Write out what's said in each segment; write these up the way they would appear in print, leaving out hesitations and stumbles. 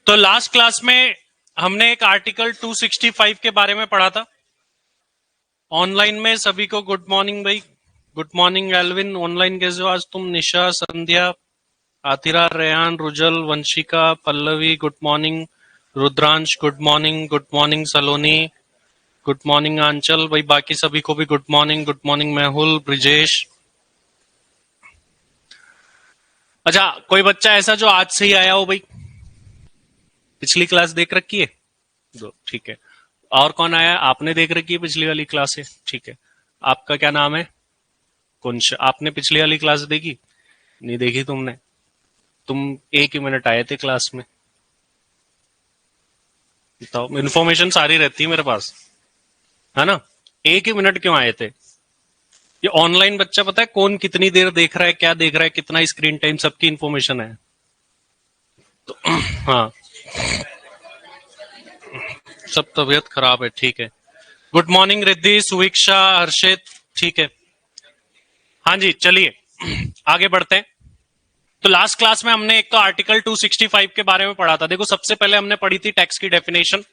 तो last class में हमने एक आर्टिकल 265 के बारे में पढ़ा था। ऑनलाइन में सभी को गुड मॉर्निंग भाई। Good morning Elvin. ऑनलाइन कैसे हो आज तुम? Nisha, Sandhya, Athira, Rehan, Rujal, Vanshika, Pallavi good morning. Rudransh good morning. Good morning Saloni. Good morning Anchal भाई। बाकी सभी को भी good morning. Good morning Mehul, Brijesh. अच्छा, कोई बच्चा ऐसा जो आज से ही आया हो भाई? पिछली क्लास देख रखी है? दो, ठीक है। और कौन आया? आपने देख रखी है पिछली वाली क्लास है? ठीक है। आपका क्या नाम है? कुंश। आपने पिछली वाली क्लास देखी? नहीं देखी तुमने? तुम एक ही मिनट आए थे क्लास में। तो इन्फॉर्मेशन सारी रहती है मेरे पास, है ना? एक ही मिनट क्यों आए थे? ये ऑनलाइन बच्चा पता है कौन कितनी देर देख रहा है, क्या देख रहा है, कितना स्क्रीन टाइम, सबकी इन्फॉर्मेशन है। तो हाँ, सब तबीयत खराब है, ठीक है। गुड मॉर्निंग रिद्धि, सुवीक्षा, हर्षित। ठीक है, हाँ जी, चलिए आगे बढ़ते हैं। तो लास्ट क्लास में हमने एक तो आर्टिकल 265 के बारे में पढ़ा था। देखो, सबसे पहले हमने पढ़ी थी टैक्स की डेफिनेशन।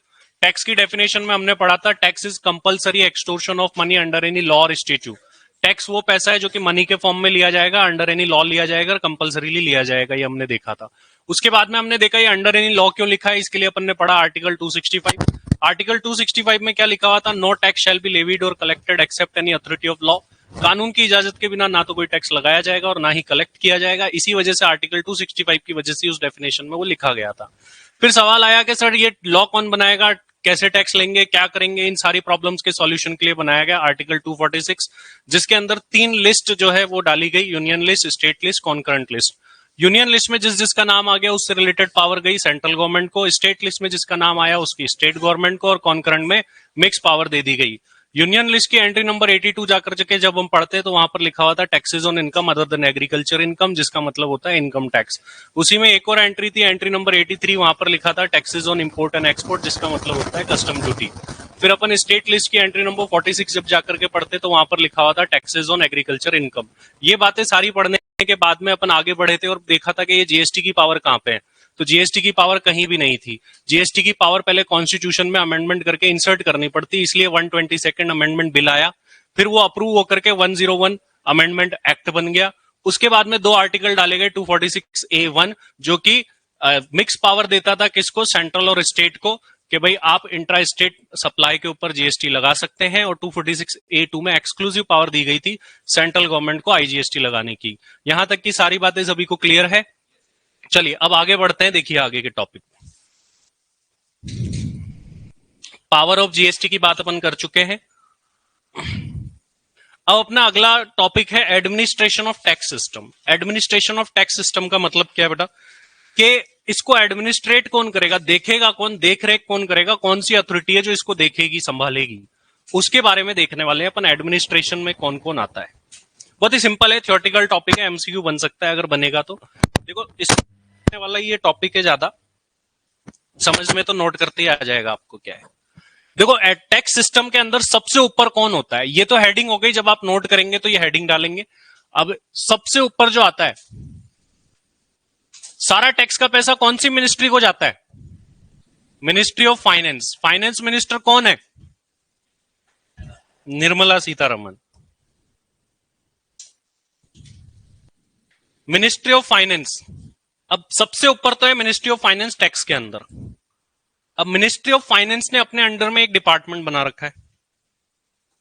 टैक्स की डेफिनेशन में हमने पढ़ा था tax is compulsory extortion of money under any law और स्टेट्यूट। टैक्स वो पैसा है जो कि मनी के फॉर्म में लिया जाएगा, अंडर एनी लॉ लिया जाएगा, कंपलसरीली लिया जाएगा, ये हमने देखा था। उसके बाद में हमने देखा ये अंडर एनी लॉ क्यों लिखा है, इसके लिए अपन ने पढ़ा आर्टिकल 265। आर्टिकल 265 में क्या लिखा हुआ था? No tax shall be levied और collected except any authority of law. कानून की इजाजत के बिना ना तो कोई टैक्स लगाया जाएगा और ना ही कलेक्ट किया जाएगा। इसी वजह से आर्टिकल 265 की वजह से उस डेफिनेशन में वो लिखा गया था। फिर सवाल आया कि सर ये लॉ कौन बनाएगा, कैसे टैक्स लेंगे, क्या करेंगे? इन सारी प्रॉब्लम्स के सॉल्यूशन के लिए बनाया गया आर्टिकल 246, जिसके अंदर 3 लिस्ट जो है वो डाली गई, union list, state list, concurrent list. Union list में जिस जिसका नाम आ गया उससे रिलेटेड पावर गई सेंट्रल गवर्नमेंट को, स्टेट लिस्ट में जिसका नाम आया उसकी स्टेट गवर्नमेंट को, और कॉन्करेंट में मिक्स पावर दे दी गई। यूनियन लिस्ट की एंट्री नंबर 82 जाकर के जब हम पढ़ते हैं तो वहां पर लिखा हुआ था taxes on income other than agriculture income, जिसका मतलब होता है इनकम टैक्स। उसी में एक और एंट्री थी, एंट्री नंबर 83, वहां पर लिखा था taxes on import and export, जिसका मतलब होता है कस्टम ड्यूटी। फिर अपन स्टेट लिस्ट की एंट्री नंबर 46 जब जाकर के पढ़ते तो वहां पर लिखा हुआ था टैक्सेस ऑन एग्रीकल्चर इनकम। ये बातें सारी पढ़ने के बाद में अपन आगे बढ़े थे और देखा था कि ये जीएसटी की पावर कहां पे है। तो जीएसटी की पावर कहीं भी नहीं थी। जीएसटी की पावर पहले कॉन्स्टिट्यूशन में अमेंडमेंट करके इंसर्ट करनी पड़ती, इसलिए 122nd अमेंडमेंट बिल आया। फिर वो अप्रूव होकर के 101 अमेंडमेंट एक्ट बन गया। उसके बाद में 2 आर्टिकल डाले गए, 246A1 जो कि मिक्स पावर देता था किसको? सेंट्रल और स्टेट को, कि भाई आप इंट्रा स्टेट सप्लाई के ऊपर जीएसटी लगा सकते हैं। और 246A2 में एक्सक्लूसिव पावर दी गई थी सेंट्रल गवर्नमेंट को आईजीएसटी लगाने की। यहां तक की सारी बातें सभी को क्लियर है? चलिए अब आगे बढ़ते हैं, देखिए आगे के टॉपिक। पावर ऑफ जीएसटी की बात अपन कर चुके हैं। अब अपना अगला टॉपिक है administration of tax system. Administration of tax system का मतलब क्या है बेटा? कि इसको एडमिनिस्ट्रेट कौन करेगा, देखेगा कौन, देख रेख कौन करेगा, कौन सी अथॉरिटी है जो इसको देखेगी, संभालेगी, उसके बारे में देखने वाले हैं अपन। एडमिनिस्ट्रेशन में कौन कौन आता है? बहुत ही सिंपल है, थ्योरेटिकल टॉपिक है, एमसीक्यू बन सकता है अगर बनेगा तो। देखो, इस वाला ये टॉपिक है, ज्यादा समझ में तो नोट करते ही आ जाएगा आपको क्या है। देखो, टैक्स सिस्टम के अंदर सबसे ऊपर कौन होता है? ये तो हेडिंग हो गई, जब आप नोट करेंगे तो ये हेडिंग डालेंगे। अब सबसे ऊपर जो आता है, सारा टैक्स का पैसा कौन सी मिनिस्ट्री को जाता है? Ministry of finance. Finance minister कौन है? Nirmala Sitharaman. Ministry of finance. अब सबसे ऊपर तो है मिनिस्ट्री ऑफ फाइनेंस टैक्स के अंदर। अब मिनिस्ट्री ऑफ फाइनेंस ने अपने अंडर में एक डिपार्टमेंट बना रखा है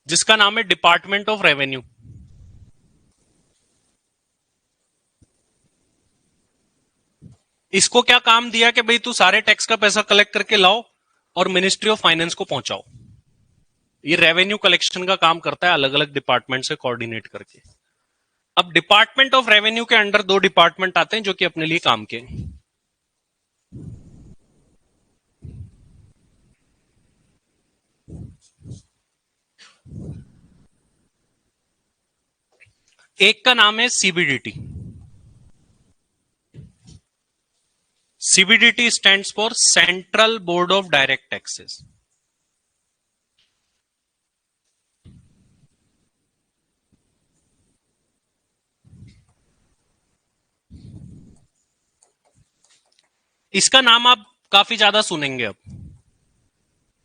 जिसका नाम है डिपार्टमेंट ऑफ रेवेन्यू। इसको क्या काम दिया कि भाई तू सारे टैक्स का पैसा कलेक्ट करके लाओ और मिनिस्ट्री ऑफ फाइनेंस को पहुंचाओ। ये रेवेन्यू कलेक्शन का काम करता है, अलग अलग डिपार्टमेंट से कोऑर्डिनेट करके। अब डिपार्टमेंट ऑफ रेवेन्यू के अंडर 2 डिपार्टमेंट आते हैं जो कि अपने लिए काम के। एक का नाम है CBDT. CBDT stands for central board of direct taxes. इसका नाम आप काफी ज्यादा सुनेंगे अब।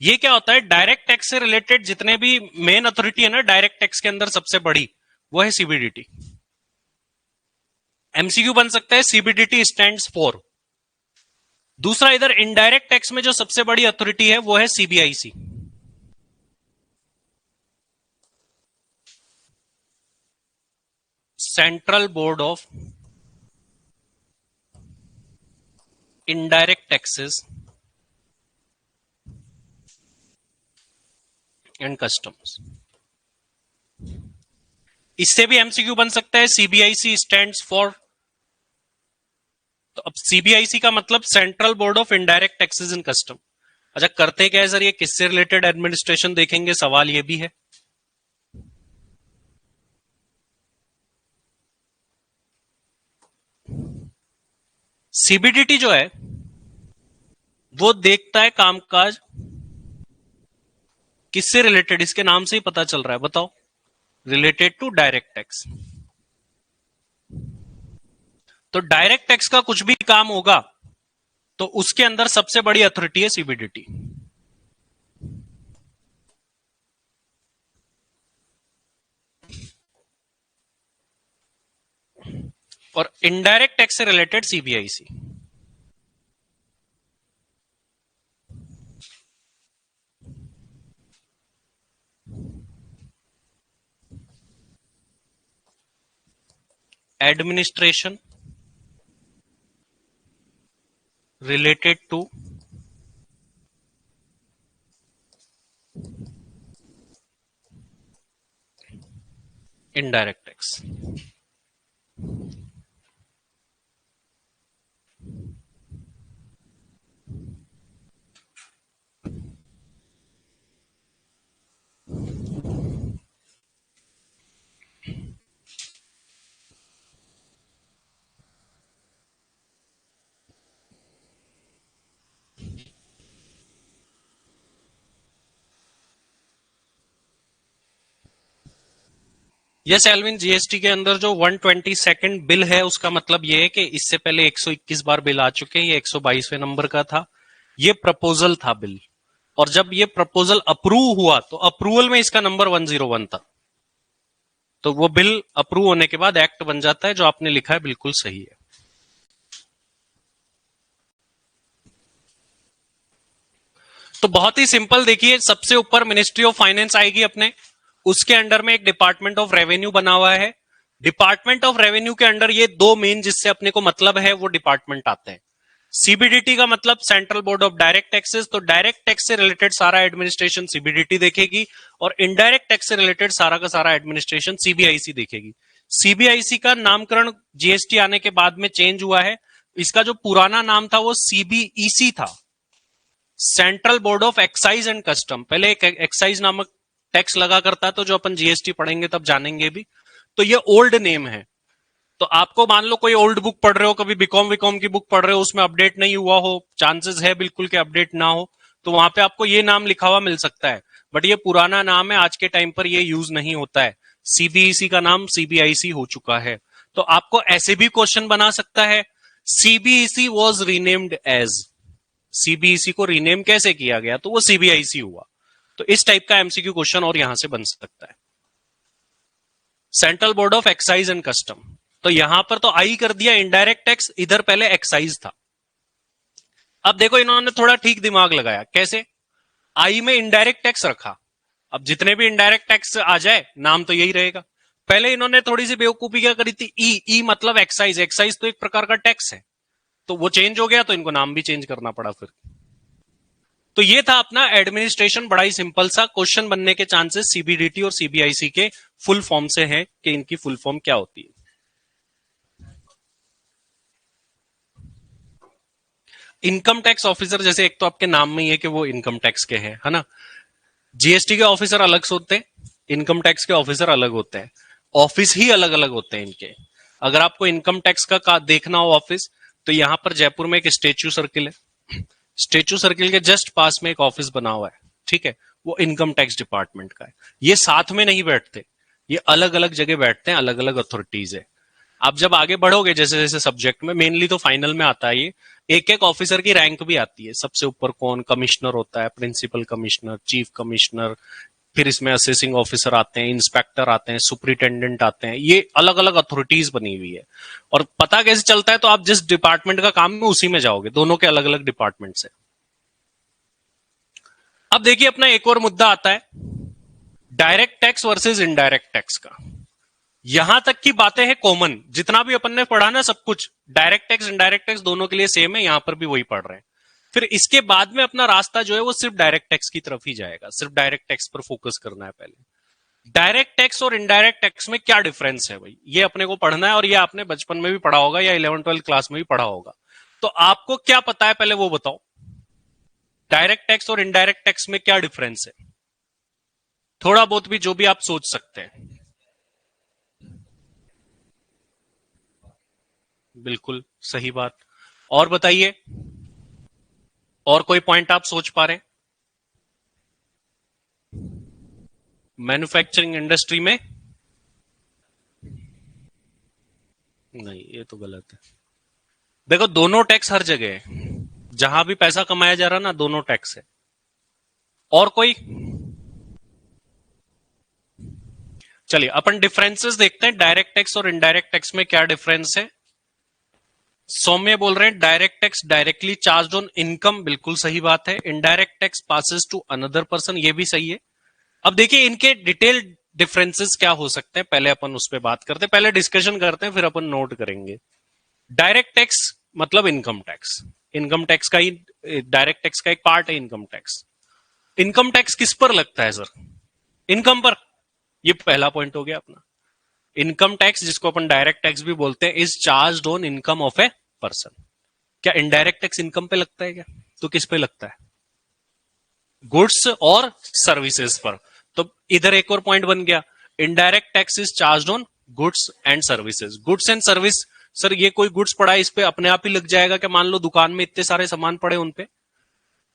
ये क्या होता है, डायरेक्ट टैक्स से रिलेटेड जितने भी मेन अथॉरिटी है ना डायरेक्ट टैक्स के अंदर सबसे बड़ी, वो है सीबीडीटी। एमसीक्यू बन सकता है सीबीडीटी स्टैंड्स फॉर। दूसरा, इधर इनडायरेक्ट टैक्स में जो सबसे बड़ी अथॉरिटी है वो है CBIC. Central board of indirect taxes and customs. इससे भी एमसीक्यू बन सकता है सीबीआईसी स्टैंड्स फॉर। तो अब सीबीआईसी का मतलब central board of indirect taxes and custom. अच्छा, करते क्या है सर, ये किससे रिलेटेड एडमिनिस्ट्रेशन देखेंगे, सवाल ये भी है। सीबीडीटी जो है वो देखता है कामकाज किससे रिलेटेड, इसके नाम से ही पता चल रहा है, बताओ, रिलेटेड टू डायरेक्ट टैक्स। तो डायरेक्ट टैक्स का कुछ भी काम होगा तो उसके अंदर सबसे बड़ी अथॉरिटी है सीबीडीटी। और इनडायरेक्ट टैक्स से related CBIC. Administration related to indirect tax. Yes Elvin, GST के अंदर जो 122nd बिल है उसका मतलब यह है कि इससे पहले 121 बार बिल आ चुके हैं। ये 122वें नंबर का था, ये प्रपोजल था बिल, और जब ये प्रपोजल अप्रूव हुआ तो अप्रूवल में इसका नंबर 101 था। तो वो बिल अप्रूव होने के बाद एक्ट बन जाता है। जो आपने लिखा है बिल्कुल सही है। तो बहुत ही सिंपल, देखिए सबसे ऊपर मिनिस्ट्री ऑफ फाइनेंस आएगी अपने, उसके अंडर में एक डिपार्टमेंट ऑफ रेवेन्यू बना हुआ है। डिपार्टमेंट ऑफ रेवेन्यू के अंडर ये दो मेन जिससे अपने को मतलब है वो डिपार्टमेंट आते हैं। सीबीडीटी का मतलब central board of direct taxes, तो डायरेक्ट टैक्स से रिलेटेड सारा एडमिनिस्ट्रेशन सीबीडीटी देखेगी, और इनडायरेक्ट टैक्स से रिलेटेड सारा का सारा एडमिनिस्ट्रेशन सीबीआईसी देखेगी। सीबीआईसी का नामकरण जीएसटी आने के बाद में चेंज हुआ है। इसका जो पुराना नाम था वो सीबीईसी था, central board of excise and custom. पहले एक एक्साइज नामक टैक्स लगा करता, तो जो अपन जीएसटी पढ़ेंगे तब जानेंगे भी। तो ये ओल्ड नेम है। तो आपको मान लो कोई ओल्ड बुक पढ़ रहे हो, कभी बीकॉम विकॉम की बुक पढ़ रहे हो, उसमें अपडेट नहीं हुआ हो, चांसेस है बिल्कुल के अपडेट ना हो, तो वहां पे आपको ये नाम लिखा हुआ मिल सकता है, बट ये पुराना नाम है, आज के टाइम पर ये यूज नहीं होता है। सीबीईसी का नाम सीबीआईसी हो चुका है। तो आपको ऐसे भी क्वेश्चन बना सकता है, CBEC was renamed as, CBEC को रीनेम कैसे किया गया, तो वो सीबीआईसी हुआ। तो इस टाइप का एमसीक्यू क्वेश्चन और यहां से बन सकता है। Central board of excise and custom, तो यहां पर तो आई कर दिया इनडायरेक्ट टैक्स, इधर पहले एक्साइज था। अब देखो इन्होंने थोड़ा ठीक दिमाग लगाया, कैसे, आई में इनडायरेक्ट टैक्स रखा, अब जितने भी इनडायरेक्ट टैक्स आ जाए नाम तो यही रहेगा। पहले इन्होंने थोड़ी सी बेवकूफी क्या करी थी, ई मतलब एक्साइज, एक्साइज तो एक प्रकार का टैक्स है, तो वो चेंज हो गया तो इनको नाम भी चेंज करना पड़ा फिर। तो ये था अपना एडमिनिस्ट्रेशन, बड़ा ही सिंपल सा। क्वेश्चन बनने के चांसेस सीबीडीटी और सीबीआईसी के फुल फॉर्म से है कि इनकी फुल फॉर्म क्या होती है। इनकम टैक्स ऑफिसर, जैसे एक तो आपके नाम में ही है कि वो इनकम टैक्स के हैं, है ना। जीएसटी के ऑफिसर अलग से होते हैं, इनकम टैक्स के ऑफिसर अलग होते हैं, ऑफिस ही अलग अलग होते हैं इनके। अगर आपको इनकम टैक्स का देखना हो ऑफिस, तो यहां पर जयपुर में एक स्टेच्यू सर्किल है, स्टेच्यू सर्किल के जस्ट पास में एक ऑफिस बना हुआ है, ठीक है, वो इनकम टैक्स डिपार्टमेंट का है। ये साथ में नहीं बैठते, ये अलग अलग जगह बैठते हैं, अलग अलग अथॉरिटीज है। आप जब आगे बढ़ोगे जैसे जैसे सब्जेक्ट में, मेनली तो फाइनल में आता है ये, एक एक ऑफिसर की रैंक भी आती है। सबसे ऊपर कौन, कमिश्नर होता है, प्रिंसिपल कमिश्नर, चीफ कमिश्नर, फिर इसमें असेसिंग ऑफिसर आते हैं, इंस्पेक्टर आते हैं, सुपरिटेंडेंट आते हैं। ये अलग अलग अथॉरिटीज बनी हुई है। और पता कैसे चलता है, तो आप जिस डिपार्टमेंट का काम है उसी में जाओगे, दोनों के अलग अलग डिपार्टमेंट से। अब देखिए अपना एक और मुद्दा आता है direct tax versus indirect tax का। यहां तक की बातें हैं कॉमन, जितना भी अपन ने पढ़ा ना सब कुछ, डायरेक्ट टैक्स इनडायरेक्ट टैक्स दोनों के लिए सेम है, यहां पर भी वही पढ़ रहे हैं। फिर इसके बाद में अपना रास्ता जो है वो सिर्फ डायरेक्ट टैक्स की तरफ ही जाएगा, सिर्फ डायरेक्ट टैक्स पर फोकस करना है पहले। डायरेक्ट टैक्स और इनडायरेक्ट टैक्स में क्या डिफरेंस है भाई, ये अपने को पढ़ना है, और ये आपने बचपन में भी पढ़ा होगा या 11th 12th क्लास में भी पढ़ा होगा। तो आपको क्या पता है पहले वो बताओ, डायरेक्ट टैक्स और इनडायरेक्ट टैक्स में क्या डिफरेंस है, थोड़ा बहुत भी जो भी आप सोच सकते हैं। बिल्कुल सही बात। और बताइए, और कोई पॉइंट आप सोच पा रहे हैं? मैन्युफैक्चरिंग इंडस्ट्री में नहीं, ये तो गलत है। देखो दोनों टैक्स हर जगह है, जहां भी पैसा कमाया जा रहा ना दोनों टैक्स है। और कोई? चलिए अपन डिफरेंसेस देखते हैं, डायरेक्ट टैक्स और इनडायरेक्ट टैक्स में क्या डिफरेंस है। सौम्य बोल रहे हैं direct tax directly charge on income, बिल्कुल सही बात है। Indirect tax passes to another person, ये भी सही है। अब देखिए इनके डिटेल डिफरेंसेस क्या हो सकते हैं, पहले अपन उस पर बात करते हैं, पहले डिस्कशन करते हैं फिर अपन नोट करेंगे। डायरेक्ट टैक्स मतलब इनकम टैक्स, इनकम टैक्स का ही डायरेक्ट टैक्स का एक पार्ट है इनकम टैक्स। इनकम टैक्स किस पर लगता है सर? इनकम पर। ये पहला पॉइंट हो गया अपना। इनकम टैक्स जिसको अपन डायरेक्ट टैक्स भी बोलते हैं is charge on income of a person. क्या इनडायरेक्ट टैक्स इनकम पे लगता है क्या? तो किस पे लगता है? गुड्स और सर्विसेज पर। तो इधर एक और पॉइंट बन गया, indirect tax is charge on goods and services. Goods and service, sir ये कोई गुड्स पड़ा है इस पे अपने आप ही लग जाएगा क्या? मान लो दुकान में इतने सारे सामान पड़े उन पे,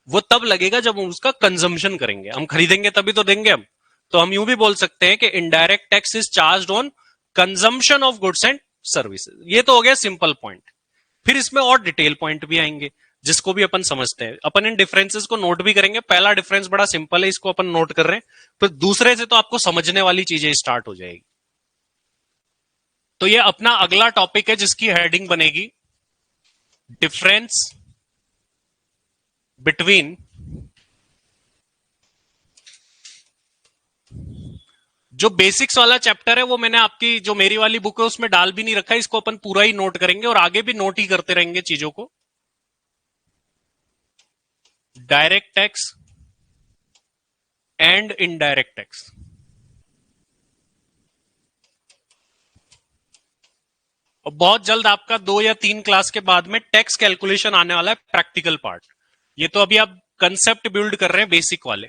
वो तब लगेगा जब हम उसका कंजम्पशन करेंगे, हम खरीदेंगे तभी तो देंगे हम। तो हम यूं भी बोल सकते हैं कि indirect tax is charge on consumption of goods and services. ये तो हो गया सिंपल पॉइंट। फिर इसमें और डिटेल पॉइंट भी आएंगे जिसको भी अपन समझते हैं, अपन इन डिफरेंसेस को नोट भी करेंगे। पहला डिफरेंस बड़ा सिंपल है, इसको अपन नोट कर रहे हैं, फिर दूसरे से तो आपको समझने वाली चीजें स्टार्ट हो जाएगी। तो ये अपना अगला टॉपिक है जिसकी हेडिंग बनेगी डिफरेंस बिटवीन जो बेसिक्स वाला चैप्टर है वो मैंने आपकी जो मेरी वाली बुक है उसमें डाल भी नहीं रखा है, इसको अपन पूरा ही नोट करेंगे और आगे भी नोट ही करते रहेंगे चीजों को। Direct tax and indirect tax. और बहुत जल्द आपका 2 या 3 क्लास के बाद में टैक्स कैलकुलेशन आने वाला है, प्रैक्टिकल पार्ट। ये तो अभी आप कंसेप्ट बिल्ड कर रहे हैं बेसिक वाले,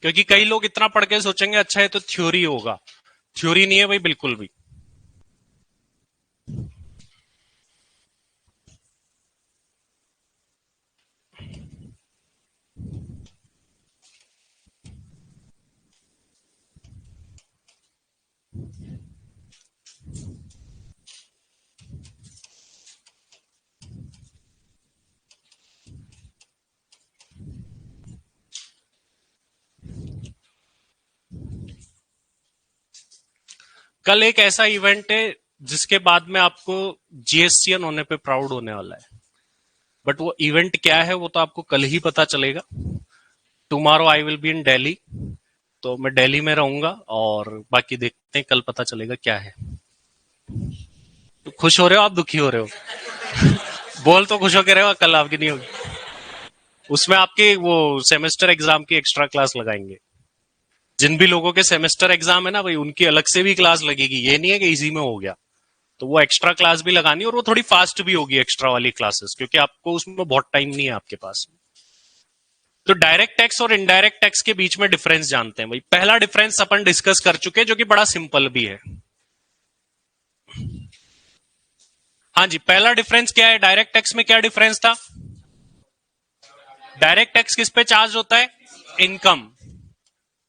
क्योंकि कई लोग इतना पढ़ के सोचेंगे अच्छा है तो थ्योरी होगा, थ्योरी नहीं है भाई बिल्कुल भी। कल एक ऐसा इवेंट है जिसके बाद में आपको जीएससीएन होने पे प्राउड होने वाला है, बट वो इवेंट क्या है वो तो आपको कल ही पता चलेगा। Tomorrow I will be in Delhi, तो मैं दिल्ली में रहूंगा और बाकी देखते हैं कल पता चलेगा क्या है। तो खुश हो रहे हो आप, दुखी हो रहे हो? बोल तो खुश होकर रहे हो, कल आपकी नहीं होगी। उसमें आपके वो सेमेस्टर एग्जाम की एक्स्ट्रा क्लास लगाएंगे। जिन भी लोगों के सेमेस्टर एग्जाम है ना भाई, उनकी अलग से भी क्लास लगेगी, ये नहीं है कि इजी में हो गया। तो वो एक्स्ट्रा क्लास भी लगानी, और वो थोड़ी फास्ट भी होगी एक्स्ट्रा वाली क्लासेस, क्योंकि आपको उसमें बहुत टाइम नहीं है आपके पास। तो डायरेक्ट टैक्स और इनडायरेक्ट टैक्स के बीच में डिफरेंस जानते हैं भाई। पहला डिफरेंस अपन डिस्कस कर चुके हैं जो कि बड़ा सिंपल भी है। हाँ जी, पहला डिफरेंस क्या है? डायरेक्ट टैक्स में क्या डिफरेंस था? डायरेक्ट टैक्स किस पे चार्ज होता है? इनकम।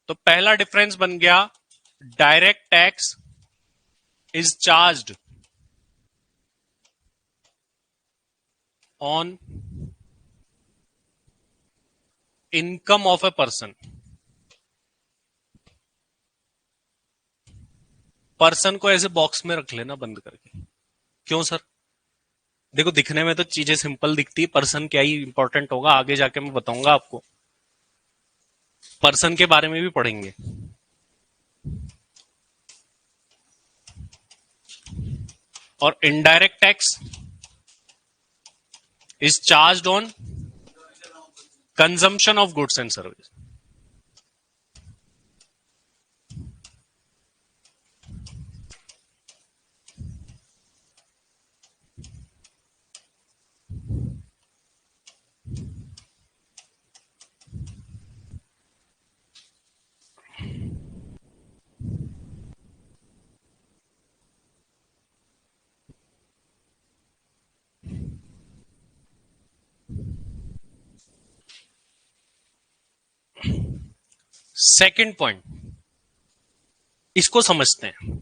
तो पहला डिफरेंस बन गया direct tax is charged on income of a person. Person को ऐसे बॉक्स में रख लेना बंद करके। क्यों सर? देखो दिखने में तो चीजें सिंपल दिखती है, पर्सन क्या ही इंपॉर्टेंट होगा, आगे जाके मैं बताऊंगा आपको, पर्सन के बारे में भी पढ़ेंगे। और indirect tax is charged on consumption of goods and service. Second point, इसको समझते हैं।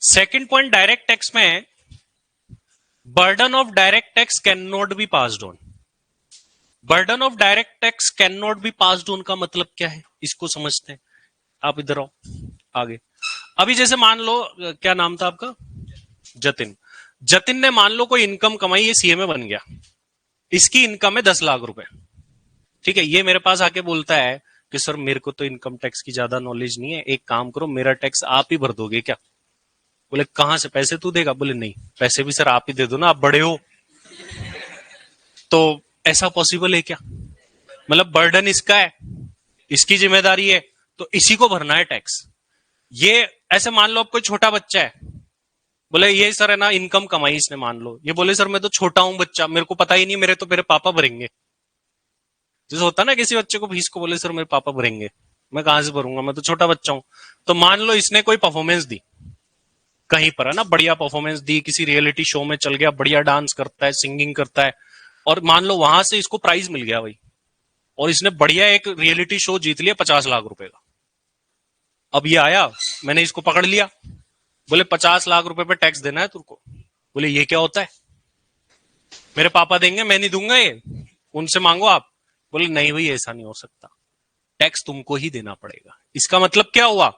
सेकंड पॉइंट डायरेक्ट टैक्स में है, burden of direct tax can not be passed on. Burden of direct tax can not be passed on का मतलब क्या है, इसको समझते हैं। आप इधर आओ आगे। अभी जैसे मान लो, क्या नाम था आपका? जतिन। जतिन ने मान लो कोई इनकम कमाई, ये सीए में बन गया, इसकी इनकम है 10 लाख रुपए। ठीक है, ये मेरे पास आके बोलता है कि सर मेरे को तो इनकम टैक्स की ज्यादा नॉलेज नहीं है, एक काम करो मेरा टैक्स आप ही भर दोगे क्या? बोले कहां से पैसे तू देगा? बोले नहीं, पैसे भी सर आप ही दे दो ना, आप बड़े हो। तो ऐसा पॉसिबल है क्या? मतलब बर्डन इसका है, इसकी जिम्मेदारी है, तो इसी को भरना है टैक्स। ये ऐसे मान लो आप कोई छोटा बच्चा है, बोले ये सर है ना इनकम कमाई इसने, मान लो ये बोले सर मैं तो छोटा हूं बच्चा, मेरे को पता ही नहीं, मेरे तो मेरे पापा भरेंगे। जैसे होता ना किसी बच्चे को फीस को बोले सर मेरे पापा भरेंगे, मैं कहां से भरूंगा, मैं तो छोटा बच्चा हूं। तो मान लो इसने कोई परफॉर्मेंस दी कहीं पर, है ना, बढ़िया परफॉर्मेंस दी, किसी रियलिटी शो में चल गया, बढ़िया डांस करता है, सिंगिंग करता है, और मान लो वहां से इसको प्राइज मिल गया भाई, और इसने बढ़िया एक रियलिटी शो जीत लिया 50 लाख रुपए का। अब ये आया, मैंने इसको पकड़ लिया, बोले 50 लाख रुपए पे टैक्स देना है तुमको। बोले ये क्या होता है? मेरे पापा देंगे, मैं नहीं दूंगा, ये उनसे मांगो आप। बोले नहीं भाई ऐसा नहीं हो सकता, टैक्स तुमको ही देना पड़ेगा। इसका मतलब क्या हुआ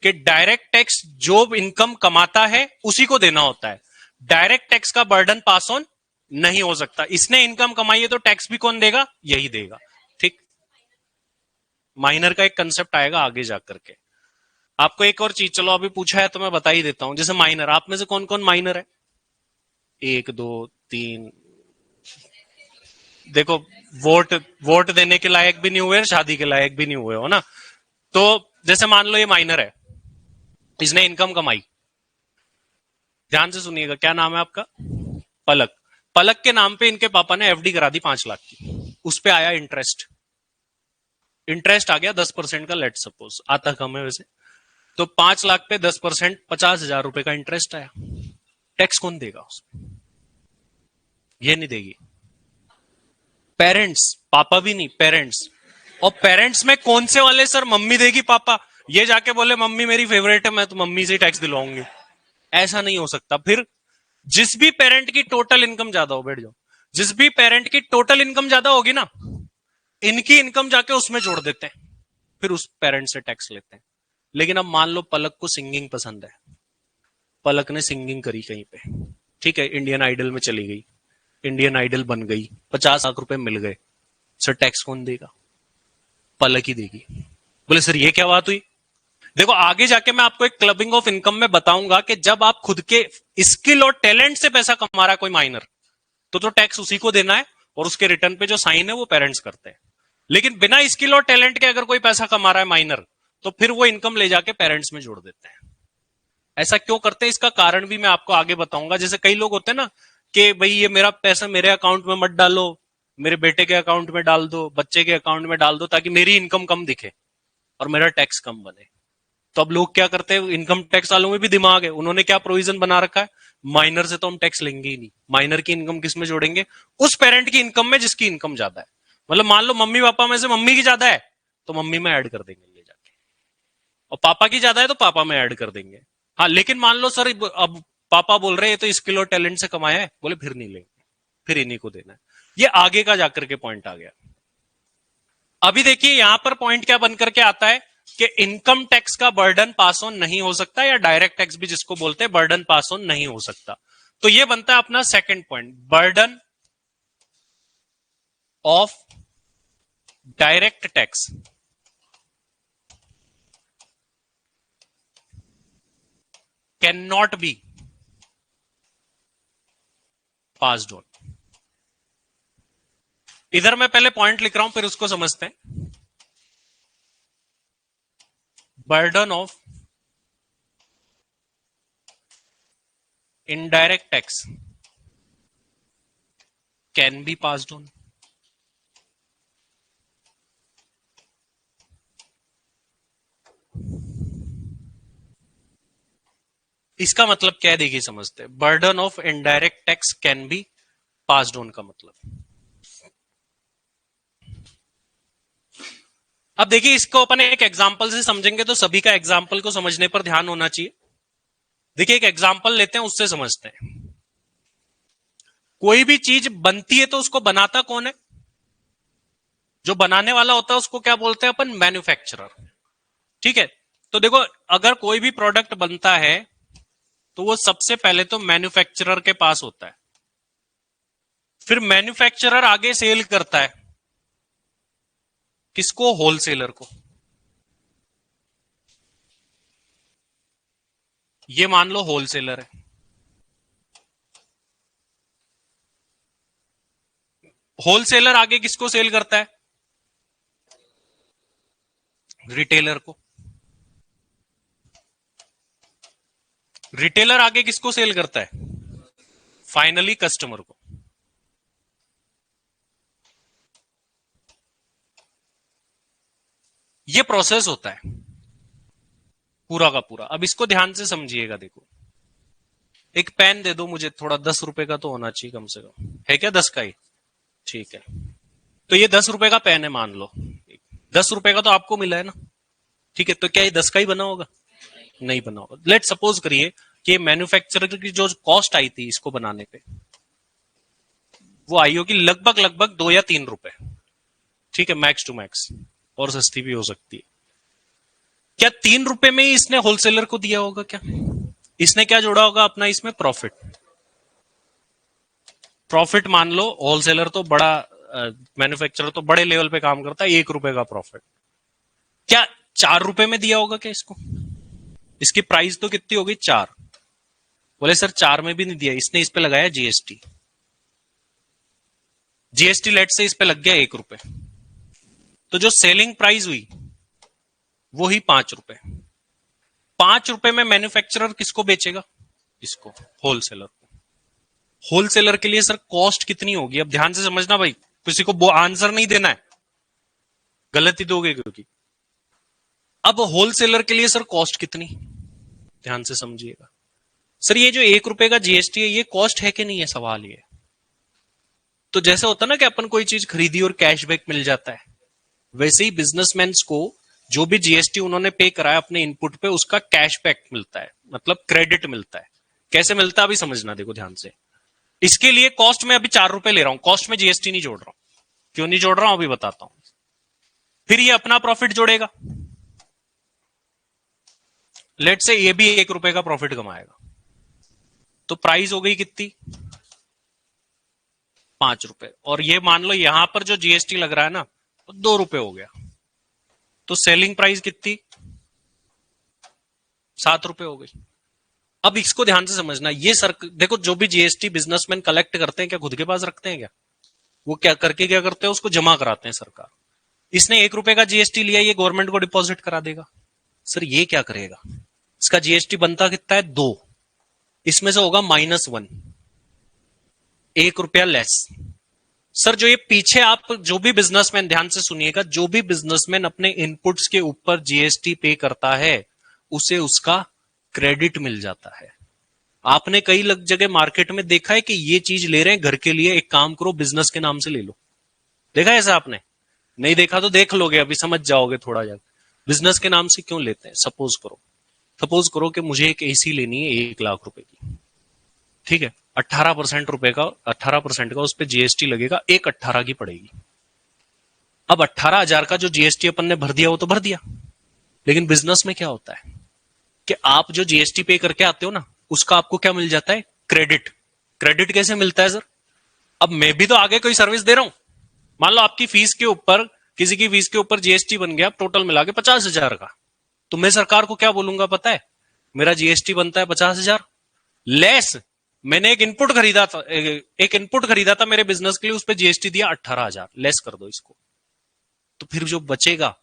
कि डायरेक्ट टैक्स जो इनकम कमाता है उसी को देना होता है, डायरेक्ट टैक्स का बर्डन पास ऑन नहीं हो सकता। इसने इनकम कमाई है तो टैक्स भी कौन देगा? यही देगा। ठीक, माइनर का एक कंसेप्ट आएगा आगे जाकर के। आपको एक और चीज, चलो अभी पूछा है तो मैं बता ही देता हूं। जैसे माइनर, आप में से कौन कौन माइनर है? 1 2 3। देखो वोट वोट देने के लायक भी नहीं हुए, शादी के लायक भी नहीं हुए हो ना। तो जैसे मान लो ये माइनर है, इसने इनकम कमाई, ध्यान से सुनिएगा, क्या नाम है आपका? पलक। पलक के नाम पे इनके पापा ने एफडी करा दी 5 लाख की, उस पे आया इंटरेस्ट। इंटरेस्ट आ गया 10% का, लेट सपोज, आता कम है वैसे, तो 5 लाख पे 10% 50,000 रुपए का इंटरेस्ट आया। टैक्स कौन देगा उसमें? ये नहीं देगी पेरेंट्स, पापा भी नहीं, पेरेंट्स। और पेरेंट्स में कौन से वाले सर? मम्मी देगी, पापा ये जाके बोले मम्मी मेरी फेवरेट है, मैं तो मम्मी से टैक्स दिलवाऊंगी, ऐसा नहीं हो सकता। फिर जिस भी पेरेंट की टोटल इनकम ज्यादा हो, बैठ जाओ, जिस भी पेरेंट की टोटल इनकम ज्यादा होगी ना, इनकी इनकम जाके उसमें जोड़ देते हैं, फिर उस पेरेंट से टैक्स लेते हैं। लेकिन अब मान लो पलक को सिंगिंग पसंद है, पलक ने सिंगिंग करी कहीं पे, ठीक है, इंडियन आइडल में चली गई, इंडियन आइडल बन गई, 50 लाख रुपए मिल गए, सर टैक्स कौन देगा? पलक ही देगी। बोले सर ये क्या बात हुई? देखो आगे जाके मैं आपको एक क्लबिंग ऑफ इनकम में बताऊंगा कि जब आप खुद के स्किल और टैलेंट से पैसा कमा रहा है कोई माइनर, तो टैक्स उसी को देना है, और उसके रिटर्न पे जो साइन है वो पेरेंट्स करते हैं। लेकिन बिना स्किल और टैलेंट के अगर कोई पैसा कमा रहा है माइनर, तो फिर वो इनकम ले जाके पेरेंट्स में जोड़ देते हैं। ऐसा क्यों करते हैं, इसका कारण भी मैं आपको आगे बताऊंगा। जैसे कई लोग होते हैं ना कि भाई ये मेरा पैसा मेरे अकाउंट में मत डालो, मेरे बेटे के अकाउंट में डाल दो, बच्चे के अकाउंट में डाल दो, ताकि मेरी इनकम कम दिखे और मेरा टैक्स कम बने। तो अब लोग क्या करते हैं, इनकम टैक्स वालों में भी दिमाग है, उन्होंने क्या प्रोविजन बना रखा है, माइनर से तो हम टैक्स लेंगे ही नहीं, माइनर की इनकम किस में जोड़ेंगे? उस पेरेंट की इनकम में जिसकी इनकम ज्यादा है। मतलब मान लो मम्मी पापा में से मम्मी की ज्यादा है, तो मम्मी में ऐड कर देंगे ले जाके। और पापा की ज्यादा है तो पापा में ऐड कर देंगे। हाँ, लेकिन मान लो सर अब पापा बोल रहे हैं तो स्किल और टैलेंट से कमाया है, बोले फिर नहीं लेंगे, फिर इन्हीं को देना है। ये आगे का जाकर के पॉइंट आ गया। अभी देखिए यहां पर पॉइंट क्या बन करके आता है कि इनकम टैक्स का बर्डन पास ऑन नहीं हो सकता, या डायरेक्ट टैक्स भी जिसको बोलते हैं बर्डन पास ऑन नहीं हो सकता। तो ये बनता है अपना second point, burden of direct tax can not be passed on. इधर मैं पहले पॉइंट लिख रहा हूं फिर उसको समझते हैं। Burden of indirect tax can be passed on. इसका मतलब क्या है देखिए समझते हैं। Burden of indirect tax can be passed on का मतलब, अब देखिए इसको अपन एक एग्जांपल से समझेंगे तो सभी का एग्जांपल को समझने पर ध्यान होना चाहिए। देखिए एक एग्जांपल लेते हैं, उससे समझते हैं। कोई भी चीज बनती है तो उसको बनाता कौन है? जो बनाने वाला होता है उसको क्या बोलते हैं अपन? मैन्युफैक्चरर। ठीक है, तो देखो अगर कोई भी प्रोडक्ट बनता है तो वो सबसे पहले तो मैन्युफैक्चरर के पास होता है, फिर मैन्युफैक्चरर आगे सेल करता है किसको? होलसेलर को। ये मान लो होलसेलर है, होलसेलर आगे किसको सेल करता है? रिटेलर को। रिटेलर आगे किसको सेल करता है? फाइनली कस्टमर को। ये प्रोसेस होता है पूरा का पूरा। अब इसको ध्यान से समझिएगा। देखो एक पेन दे दो मुझे, थोड़ा 10 रुपए का तो होना चाहिए कम से कम, है क्या? 10 का ही ठीक है। तो ये 10 रुपए का पेन है मान लो, 10 रुपए का तो आपको मिला है ना, ठीक है। तो क्या ये 10 का ही बना होगा? नहीं बना होगा। लेट सपोज करिए कि मैन्युफैक्चरर की जो कॉस्ट आई थी इसको बनाने पे, वो आई होगी लगभग लगभग 2 या 3 रुपए, ठीक है, मैक्स टू मैक्स, और सस्ती भी हो सकती है। क्या 3 रुपए में ही इसने होलसेलर को दिया होगा? क्या इसने क्या जोड़ा होगा अपना इसमें? प्रॉफिट। प्रॉफिट मान लो होलसेलर तो बड़ा, मैन्युफैक्चरर तो बड़े लेवल पे काम करता है, 1 रुपए का प्रॉफिट। क्या 4 रुपए में दिया होगा क्या इसको? इसकी प्राइस तो कितनी होगी? 4। बोले सर 4 में भी नहीं दिया, इसने इस पे लगाया जीएसटी। जीएसटी लेट से इस पे लग गया 1 रुपए, तो जो सेलिंग प्राइस हुई वो ही 5 रुपए। 5 रुपए में मैन्युफैक्चरर किसको बेचेगा? इसको, होलसेलर को। होलसेलर के लिए सर कॉस्ट कितनी होगी? अब ध्यान से समझना भाई, किसी को आंसर नहीं देना है, गलत ही दोगे क्योंकि। अब होलसेलर के लिए सर कॉस्ट कितनी? ध्यान से समझिएगा। सर ये जो 1 रुपए का जीएसटी है ये कॉस्ट है कि नहीं है, सवाल ये। तो जैसे होता ना कि अपन कोई चीज खरीदी और कैशबैक मिल जाता है, वैसे ही बिजनेसमैन को जो भी जीएसटी उन्होंने पे कराया अपने इनपुट पे, उसका कैशबैक मिलता है, मतलब क्रेडिट मिलता है। कैसे मिलता है अभी समझना, देखो ध्यान से। इसके लिए कॉस्ट में अभी 4 रुपए ले रहा हूं, कॉस्ट में जीएसटी नहीं जोड़ रहा हूं। क्यों नहीं जोड़ रहा हूं अभी बताता हूं। फिर ये अपना प्रॉफिट जोड़ेगा, लेट से ये भी 1 रुपए का प्रॉफिट कमाएगा, तो प्राइस हो गई कितनी? 5 रुपए। और ये मान लो यहां पर जो जीएसटी लग रहा है ना, तो 2 रुपए हो गया, तो सेलिंग प्राइस कितनी? 7 रुपए हो गई। अब इसको ध्यान से समझना, ये सर देखो जो भी जीएसटी बिजनेसमैन कलेक्ट करते हैं क्या खुद के पास रखते हैं क्या? वो क्या करके क्या करते हैं? उसको जमा कराते हैं सरकार। इसने 1 रुपए का जीएसटी लिया, ये गवर्नमेंट को डिपॉजिट करा देगा। सर ये क्या करेगा? इसका जीएसटी बनता कितना है? 2, इसमें से होगा -1, 1 रुपया लेस। सर जो ये पीछे आप जो भी बिजनेसमैन, ध्यान से सुनिएगा, जो भी बिजनेसमैन अपने इनपुट्स के ऊपर जीएसटी पे करता है उसे उसका क्रेडिट मिल जाता है। आपने कई जगह मार्केट में देखा है कि ये चीज ले रहे हैं घर के लिए, एक काम करो बिजनेस के नाम से ले लो। देखा है ऐसा आपने? नहीं देखा तो देख लोगे, अभी समझ जाओगे थोड़ा जगह। बिजनेस के नाम से क्यों लेते हैं? सपोज करो कि मुझे एक एसी लेनी है 1 लाख रुपए की, ठीक है, 18% का उस पर जीएसटी लगेगा, एक 18 की पड़ेगी। अब 18,000 का जो जीएसटी अपन ने भर दिया वो तो भर दिया, लेकिन बिजनेस में क्या होता है कि आप जो जीएसटी पे करके आते हो ना, उसका आपको क्या मिल जाता है? क्रेडिट। क्रेडिट कैसे मिलता है सर? अब मैं भी तो आगे कोई सर्विस दे रहा हूं। मान लो आपकी फीस के ऊपर, किसी की फीस के ऊपर जीएसटी बन गया टोटल मिला के 50,000 का, तो मैं सरकार को क्या बोलूंगा पता है? मेरा जीएसटी बनता है 50,000 लेस, मैंने एक इनपुट खरीदा था मेरे बिजनेस के लिए, उस पर जीएसटी दिया 18,000, लेस कर दो इसको, तो फिर जो बचेगा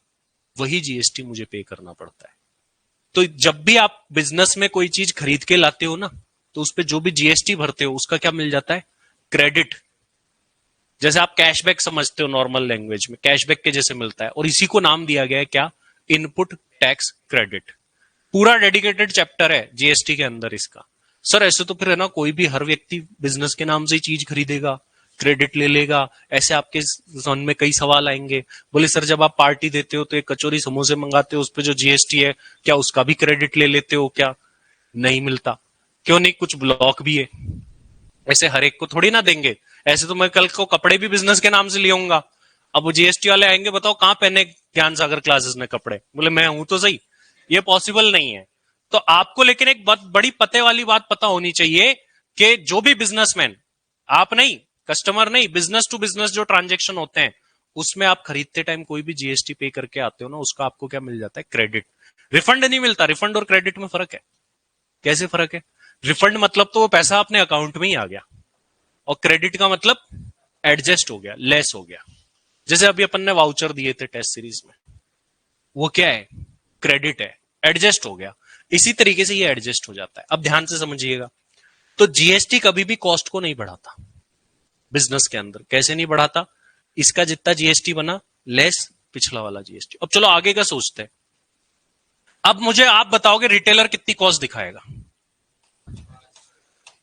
वही जीएसटी मुझे पे करना पड़ता है। तो जब भी आप बिजनेस में कोई चीज खरीद के लाते हो ना, तो उस पर जो भी जीएसटी भरते हो उसका क्या मिल जाता है? क्रेडिट। जैसे आप कैशबैक समझते हो नॉर्मल लैंग्वेज में, कैशबैक के जैसे मिलता है, और इसी को नाम दिया गया है क्या? Input tax credit. पूरा डेडिकेटेड चैप्टर है जीएसटी के अंदर इसका। सर ऐसे तो फिर है ना, कोई भी हर व्यक्ति बिजनेस के नाम से ही चीज खरीदेगा, क्रेडिट ले लेगा, ऐसे आपके मन में कई सवाल आएंगे। बोले सर जब आप पार्टी देते हो तो एक कचौरी समोसे मंगाते हो, उस पर जो जीएसटी है क्या उसका भी क्रेडिट ले लेते हो क्या? नहीं मिलता। क्यों नहीं? कुछ ब्लॉक भी है, ऐसे हर एक को थोड़ी ना देंगे। ऐसे तो मैं कल को कपड़े भी बिजनेस के नाम से ले आऊंगा, अब वो जीएसटी वाले आएंगे, बताओ कहां पहने ज्ञान सागर क्लासेस में कपड़े? बोले मैं हूं तो सही। ये पॉसिबल नहीं है। तो आपको लेकिन एक बड़ी पते वाली बात पता होनी चाहिए कि जो भी बिजनेसमैन, आप नहीं, कस्टमर नहीं, बिजनेस टू बिजनेस जो ट्रांजेक्शन होते हैं, उसमें आप खरीदते टाइम कोई भी जीएसटी पे करके आते हो ना, उसका आपको क्या मिल जाता है? क्रेडिट। रिफंड नहीं मिलता। रिफंड और क्रेडिट में फर्क है। कैसे फर्क है? रिफंड मतलब तो वो पैसा अपने अकाउंट में ही आ गया, और क्रेडिट का मतलब एडजस्ट हो गया, लेस हो गया। जैसे अभी अपन ने वाउचर दिए थे टेस्ट सीरीज में, वो क्या है? क्रेडिट है, एडजस्ट हो गया। इसी तरीके से ये एडजस्ट हो जाता है। अब ध्यान से समझिएगा, तो जीएसटी कभी भी कॉस्ट को नहीं बढ़ाता बिजनेस के अंदर। कैसे नहीं बढ़ाता? इसका जितना जीएसटी बना लेस पिछला वाला जीएसटी। अब चलो आगे का सोचते हैं। अब मुझे आप बताओगे रिटेलर कितनी कॉस्ट दिखाएगा?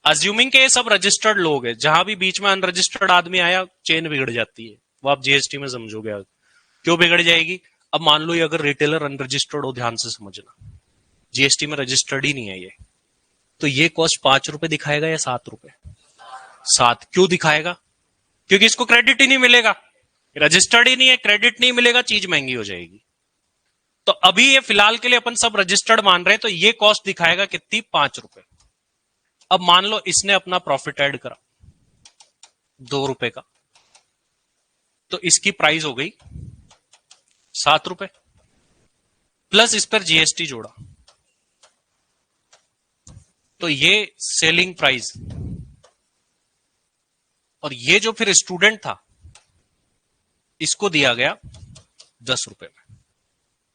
अज्यूमिंग के ये सब रजिस्टर्ड लोग हैं, जहां भी बीच में अनरजिस्टर्ड आदमी आया चेन बिगड़ जाती है, वो आप जीएसटी में समझोगे। क्यों बिगड़ जाएगी? अब मान लो ये अगर रिटेलर अनरजिस्टर्ड हो, ध्यान से समझना, जीएसटी में रजिस्टर्ड ही नहीं है ये, तो ये कॉस्ट 5 रुपए दिखाएगा या 7 रुपए? 7। क्यों दिखाएगा? क्योंकि इसको क्रेडिट ही नहीं मिलेगा, रजिस्टर्ड ही नहीं है, क्रेडिट नहीं मिलेगा, चीज महंगी हो जाएगी। तो अभी ये फिलहाल के लिए अपन सब रजिस्टर्ड मान रहे हैं, तो ये कॉस्ट दिखाएगा कितनी? 5 रुपए। अब मान लो इसने अपना प्रॉफिट ऐड करा 2 रुपए का, तो इसकी प्राइस हो गई 7 रुपए, प्लस इस पर जीएसटी जोड़ा, तो ये सेलिंग प्राइस। और ये जो फिर स्टूडेंट था, इसको दिया गया 10 रुपए में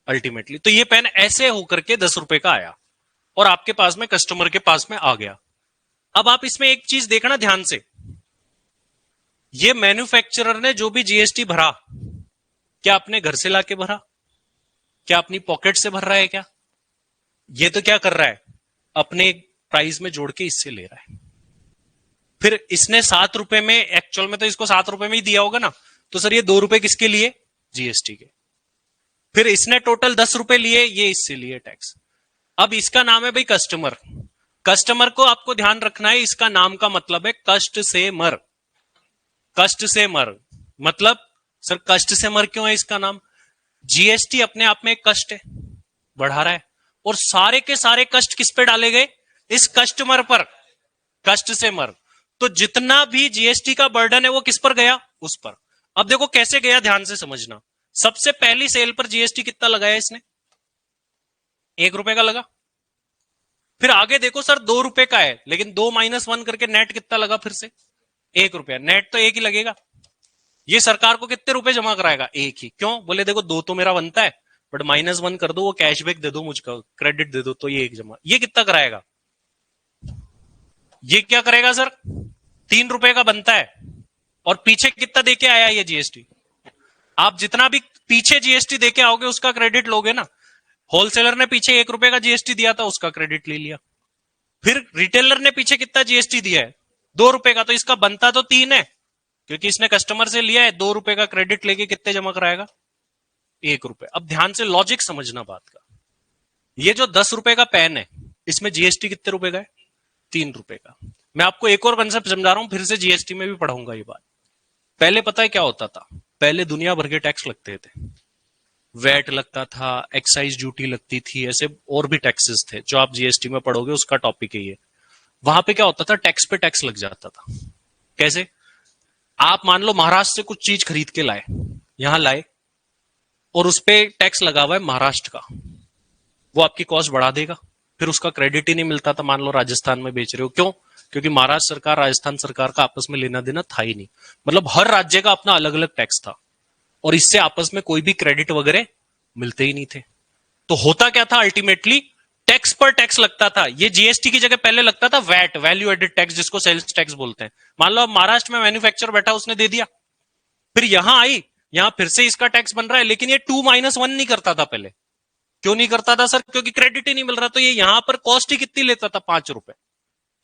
अल्टीमेटली। तो ये पेन ऐसे होकर के 10 रुपए का आया और आपके पास में, कस्टमर के पास में आ गया। अब आप इसमें एक चीज देखना ध्यान से, ये मैन्युफैक्चरर ने जो भी जीएसटी भरा, क्या अपने घर से लाके भरा? क्या अपनी पॉकेट से भर रहा है क्या? ये तो क्या कर रहा है? अपने प्राइस में जोड़ के इससे ले रहा है। फिर इसने 7 रुपए में, एक्चुअल में तो इसको 7 रुपए में ही दिया होगा ना, तो सर ये 2 रुपए किसके लिए? जीएसटी के। फिर इसने टोटल 10 रुपए लिए, ये इससे लिए टैक्स। अब इसका नाम है भाई कस्टमर। कस्टमर को आपको ध्यान रखना है, इसका नाम का मतलब है कष्ट से मर। कष्ट से मर मतलब, सर कष्ट से मर क्यों है इसका नाम? जीएसटी अपने आप में एक कष्ट है, बढ़ा रहा है, और सारे के सारे कष्ट किस पे डाले गए? इस कस्टमर पर। कष्ट से मर, तो जितना भी जीएसटी का बर्डन है वो किस पर गया? उस पर। अब देखो कैसे गया, ध्यान से समझना। सबसे पहली सेल पर जीएसटी कितना लगाया इसने? 1 रुपए का लगा। फिर आगे देखो सर 2 रुपए का है, लेकिन 2 - 1 करके नेट कितना लगा? फिर से 1 रुपया। नेट तो 1 ही लगेगा। ये सरकार को कितने रुपए जमा कराएगा? 1 ही। क्यों? बोले देखो 2 तो मेरा बनता है, बट -1 कर दो, वो कैशबैक दे दो मुझको, क्रेडिट दे दो, तो ये 1 जमा। ये कितना कराएगा? ये क्या करेगा सर? 3 रुपए का बनता है, और पीछे कितना देके आया ये जीएसटी? आप जितना भी पीछे जीएसटी देके आओगे उसका क्रेडिट लोगे ना। होलसेलर ने पीछे 1 रुपए का जीएसटी दिया था, उसका क्रेडिट ले लिया। फिर रिटेलर ने पीछे कितना जीएसटी दिया है? 2 रुपए का, तो इसका बनता तो 3 है, क्योंकि इसने कस्टमर से लिया है। 2 रुपए का क्रेडिट लेके कितने जमा कराएगा? 1 रुपए। अब ध्यान से लॉजिक समझना बात का। ये जो 10 रुपए का पेन है, इसमें जीएसटी कितने रुपए का है? 3 रुपए का। मैं आपको एक और कंसेप्ट समझा रहा हूं, फिर से जीएसटी में भी पढ़ाऊंगा ये बात। पहले पता है क्या होता था? पहले दुनिया भर के टैक्स लगते थे। वैट लगता था, एक्साइज ड्यूटी लगती थी, ऐसे और भी टैक्सेस थे जो आप जीएसटी में पढ़ोगे, उसका टॉपिक है ये। वहां पे क्या होता था? टैक्स पे टैक्स लग जाता था। कैसे? आप मान लो महाराष्ट्र से कुछ चीज खरीद के लाए, यहां लाए, और उस पे टैक्स लगा हुआ है महाराष्ट्र का, वो आपकी कॉस्ट बढ़ा देगा। फिर उसका क्रेडिट ही नहीं मिलता था। मान लो राजस्थान में बेच रहे हो, क्यों? क्योंकि महाराष्ट्र सरकार राजस्थान सरकार का आपस में लेना देना था ही नहीं। मतलब हर राज्य का अपना अलग अलग टैक्स था, और इससे आपस में कोई भी क्रेडिट वगैरह मिलते ही नहीं थे। तो होता क्या था अल्टीमेटली? टैक्स पर टैक्स लगता था। ये जीएसटी की जगह पहले लगता था वैट, वैल्यू एडेड टैक्स, जिसको सेल्स टैक्स बोलते हैं। मान लो अब महाराष्ट्र में मैन्युफैक्चर बैठा, उसने दे दिया, फिर यहां आई, यहां फिर से इसका टैक्स बन रहा है, लेकिन ये 2-1 नहीं करता था पहले। क्यों नहीं करता था सर? क्योंकि क्रेडिट ही नहीं मिल रहा। तो ये यहां पर कॉस्ट ही कितनी लेता था? 5 रुपए।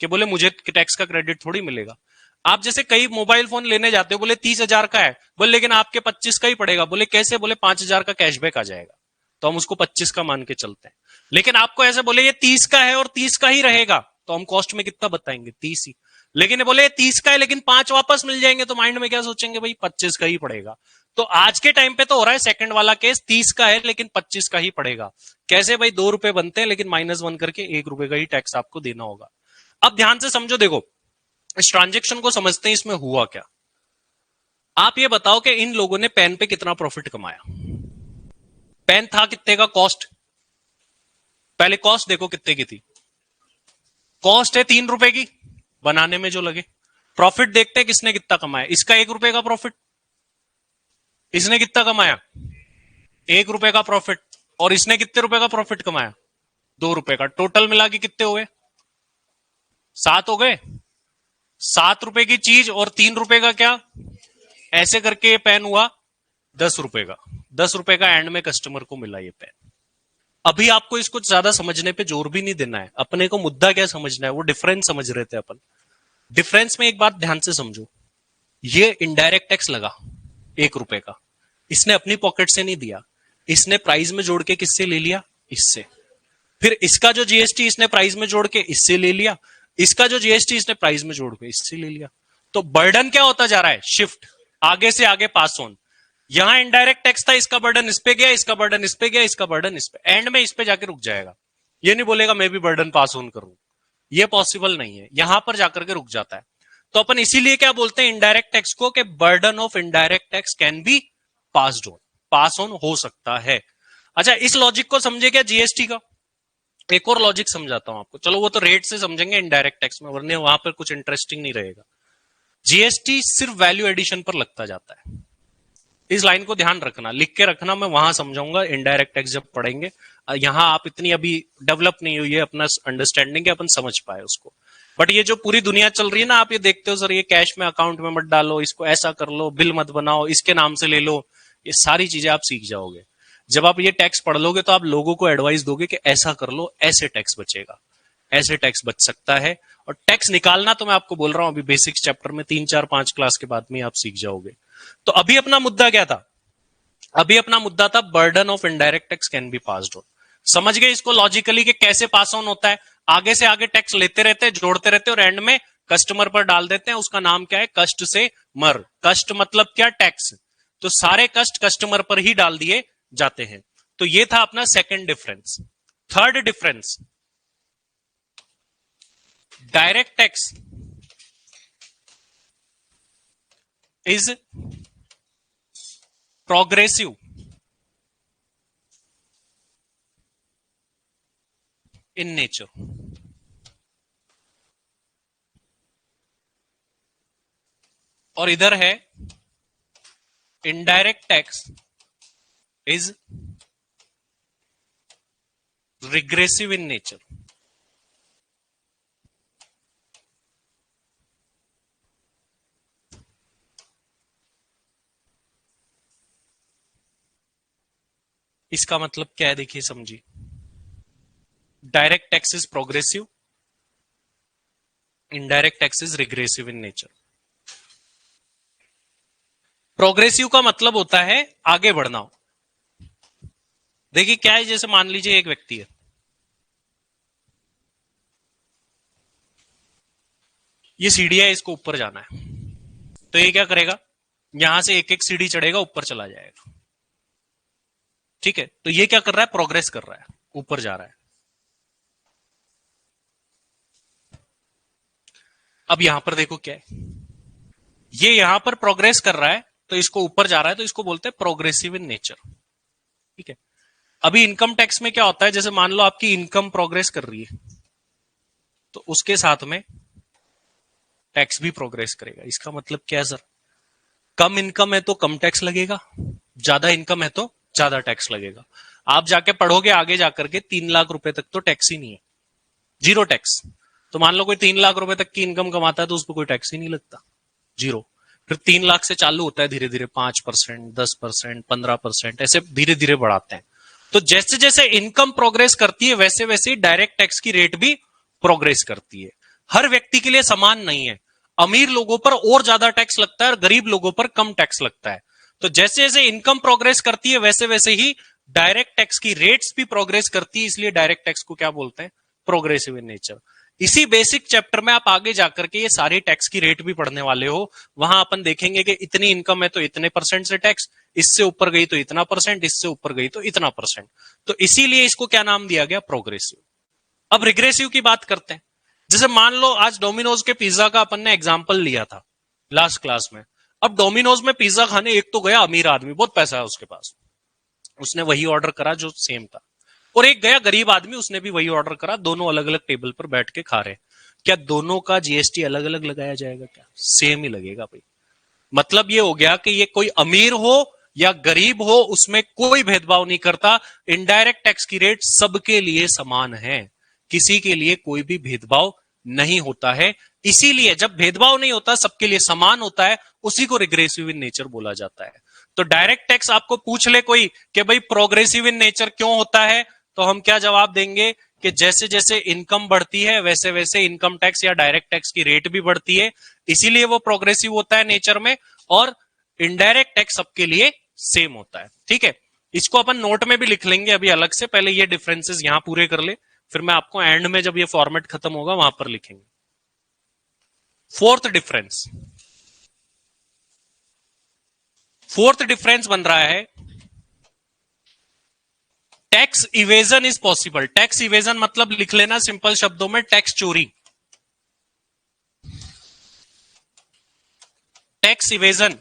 कि बोले मुझे टैक्स का क्रेडिट थोड़ी मिलेगा। आप जैसे कई मोबाइल फोन लेने जाते हो, बोले 30,000 का है, बोले लेकिन आपके 25 का ही पड़ेगा। बोले कैसे? बोले 5,000 का कैशबैक आ जाएगा, तो हम उसको 25 का मान के चलते हैं। लेकिन आपको ऐसे बोले ये 30 का है और 30 का ही रहेगा, तो हम कॉस्ट में कितना बताएंगे? 30 ही। लेकिन बोले ये 30 का है लेकिन 5 वापस मिल जाएंगे, तो माइंड में क्या सोचेंगे? भाई 25 का ही पड़ेगा। तो आज के टाइम पे तो हो रहा है सेकंड वाला केस, 30 का है लेकिन 25 का ही पड़ेगा। कैसे भाई? 2 रुपए बनते हैं लेकिन -1 करके 1 रुपए का ही टैक्स आपको देना होगा। अब ध्यान से समझो, देखो इस ट्रांजेक्शन को समझते हैं, इसमें हुआ क्या। आप ये बताओ कि इन लोगों ने पेन पे कितना प्रॉफिट कमाया? पेन था कितने का कॉस्ट? पहले कॉस्ट देखो कितने की थी। कॉस्ट है 3 रुपए की बनाने में जो लगे। प्रॉफिट देखते हैं किसने कितना कमाया। इसका 1 रुपए का प्रॉफिट, इसने कितना कमाया? 1 रुपए का प्रॉफिट। और इसने कितने रुपए का प्रॉफिट कमाया? 2 रुपए का। टोटल मिला के कितने हुए? 7 हो गए। 7 रुपए की चीज और 3 रुपए का क्या? ऐसे करके ये पेन हुआ 10 रुपए का। 10 रुपए का एंड में कस्टमर को मिला ये पेन। अभी आपको इसको ज्यादा समझने पे जोर भी नहीं देना है, अपने को मुद्दा क्या समझना है, वो डिफरेंस समझ रहे थे अपन। डिफरेंस में एक बात ध्यान से समझो, ये इनडायरेक्ट टैक्स लगा 1 रुपए का, इसने अपनी पॉकेट से नहीं दिया, इसने प्राइस में जोड़ के किससे ले लिया? इससे। फिर इसका जो जीएसटी इसने प्राइस में जोड़ के इससे ले लिया, इसका जो जीएसटी इसने प्राइस में जोड़ के इससे ले लिया। तो बर्डन क्या होता जा रहा है? शिफ्ट, आगे से आगे पास ऑन। यहां इनडायरेक्ट टैक्स था, इसका बर्डन इस पे गया, इसका बर्डन इस पे गया, इसका बर्डन इस पे, एंड में इस पे जाके रुक जाएगा। ये नहीं बोलेगा मैं भी बर्डन पास ऑन करूं, ये पॉसिबल नहीं है, यहां पर जाकर के रुक जाता है। तो अपन इसीलिए क्या बोलते हैं इनडायरेक्ट टैक्स को, कि burden of indirect tax can be passed on, pass on हो सकता है। अच्छा, इस लॉजिक को समझे क्या जीएसटी का? एक और लॉजिक समझाता हूं आपको। चलो वो तो रेट से समझेंगे इनडायरेक्ट टैक्स में, वरना वहां पर कुछ इंटरेस्टिंग नहीं रहेगा। जीएसटी सिर्फ वैल्यू एडिशन पर लगता जाता है। इस लाइन को ध्यान रखना, लिख के रखना, मैं वहां समझाऊंगा इनडायरेक्ट टैक्स जब पढ़ेंगे। यहां आप इतनी अभी डेवलप नहीं हुई है अपना अंडरस्टैंडिंग, अपन समझ पाए उसको। बट ये जो पूरी दुनिया चल रही है ना, आप ये देखते हो सर ये कैश में अकाउंट में मत डालो, इसको ऐसा कर लो, बिल मत बनाओ, इसके नाम से ले लो, ये सारी चीजें आप सीख जाओगे। जब आप ये टैक्स पढ़ लोगे तो आप लोगों को एडवाइस दोगे कि ऐसा कर लो, ऐसे टैक्स बचेगा, ऐसे टैक्स बच सकता है। और टैक्स निकालना तो मैं आपको बोल रहा हूं अभी बेसिक्स चैप्टर में 3 4 5 क्लास के बाद में आप सीख जाओगे। तो अभी अपना मुद्दा क्या था? अभी अपना मुद्दा था burden of indirect tax can be passed on. समझ गए इसको लॉजिकली कि कैसे पास ऑन होता है? आगे से आगे टैक्स लेते रहते हैं, जोड़ते रहते हैं, और एंड में कस्टमर पर डाल देते हैं। उसका नाम क्या है? कष्ट से मर। कष्ट मतलब क्या? टैक्स। तो सारे कष्ट कस्टमर पर ही डाल दिए जाते हैं। तो ये था अपना second difference. Third difference, direct tax is progressive in nature. और इधर है indirect tax is regressive in nature. इसका मतलब क्या है? देखिए समझिए, direct tax is progressive, indirect tax is regressive in nature. Progressive का मतलब होता है आगे बढ़ना, देखिए क्या है, जैसे मान लीजिए एक व्यक्ति है, ये सीढ़ी है, इसको ऊपर जाना है, तो ये क्या करेगा, यहां से एक एक सीढ़ी चढ़ेगा, ऊपर चला जाएगा। ठीक है, तो ये क्या कर रहा है, प्रोग्रेस कर रहा है, ऊपर जा रहा है। अब यहां पर देखो क्या है, ये यहां पर प्रोग्रेस कर रहा है, तो इसको ऊपर जा रहा है, तो इसको बोलते हैं प्रोग्रेसिव इन नेचर। ठीक है, अभी इनकम टैक्स में क्या होता है, जैसे मान लो आपकी इनकम प्रोग्रेस कर रही है, तो उसके साथ में टैक्स भी प्रोग्रेस करेगा। इसका मतलब क्या है सर, कम इनकम है तो कम टैक्स लगेगा, ज्यादा इनकम है तो ज्यादा टैक्स लगेगा। आप जाके पढ़ोगे आगे जाकर के 3 लाख रुपए तक तो टैक्स ही नहीं है, जीरो टैक्स। तो मान लो कोई 3 लाख रुपए तक की इनकम कमाता है तो उस पर कोई टैक्स ही नहीं लगता, जीरो। फिर 3 लाख से चालू होता है धीरे धीरे 5%, 10%, 15%, ऐसे धीरे धीरे बढ़ाते हैं। तो जैसे जैसे इनकम प्रोग्रेस करती है वैसे वैसे डायरेक्ट टैक्स की रेट भी प्रोग्रेस करती है। हर व्यक्ति के लिए समान नहीं है, अमीर लोगों पर और ज्यादा टैक्स लगता है और गरीब लोगों पर कम टैक्स लगता है। तो जैसे जैसे इनकम प्रोग्रेस करती है वैसे वैसे ही डायरेक्ट टैक्स की रेट्स भी प्रोग्रेस करती है, इसलिए डायरेक्ट टैक्स को क्या बोलते हैं, प्रोग्रेसिव इन नेचर। इसी बेसिक चैप्टर में आप आगे जाकर के ये सारी टैक्स की रेट भी पढ़ने वाले हो। वहां अपन देखेंगे कि इतनी इनकम है तो इतने परसेंट से टैक्स, इससे ऊपर गई तो इतना परसेंट, इससे ऊपर गई तो इतना परसेंट। तो इसीलिए इसको क्या नाम दिया गया, प्रोग्रेसिव। अब रिग्रेसिव की बात करते हैं। जैसे मान लो आज डोमिनोज के पिज्जा का अपन ने एग्जाम्पल लिया था लास्ट क्लास में। अब डोमिनोज में पिज्जा खाने एक तो गया अमीर आदमी, बहुत पैसा है उसके पास, उसने वही ऑर्डर करा जो सेम था, और एक गया गरीब आदमी, उसने भी वही ऑर्डर करा, दोनों अलग अलग टेबल पर बैठ के खा रहे। क्या दोनों का जीएसटी अलग अलग लगाया जाएगा, क्या सेम ही लगेगा भाई। मतलब ये हो गया कि ये कोई अमीर हो या गरीब हो उसमें कोई भेदभाव नहीं करता, इनडायरेक्ट टैक्स की रेट सबके लिए समान है, किसी के लिए कोई भी भेदभाव नहीं होता है। इसीलिए जब भेदभाव नहीं होता, सबके लिए समान होता है, उसी को रिग्रेसिव इन नेचर बोला जाता है। तो डायरेक्ट टैक्स आपको पूछ ले कोई कि भाई प्रोग्रेसिव इन नेचर क्यों होता है, तो हम क्या जवाब देंगे कि जैसे जैसे इनकम बढ़ती है वैसे वैसे इनकम टैक्स या डायरेक्ट टैक्स की रेट भी बढ़ती है, इसीलिए वो प्रोग्रेसिव होता है नेचर में, और इनडायरेक्ट टैक्स सबके लिए सेम होता है। ठीक है, इसको अपन नोट में भी लिख लेंगे अभी अलग से, पहले ये डिफरेंसेस यहां पूरे कर ले, फिर मैं आपको एंड में जब ये फॉर्मेट खत्म होगा वहां पर लिखेंगे। फोर्थ डिफरेंस बन रहा है, tax evasion is possible. Tax evasion मतलब लिख लेना सिंपल शब्दों में, टैक्स चोरी। Tax evasion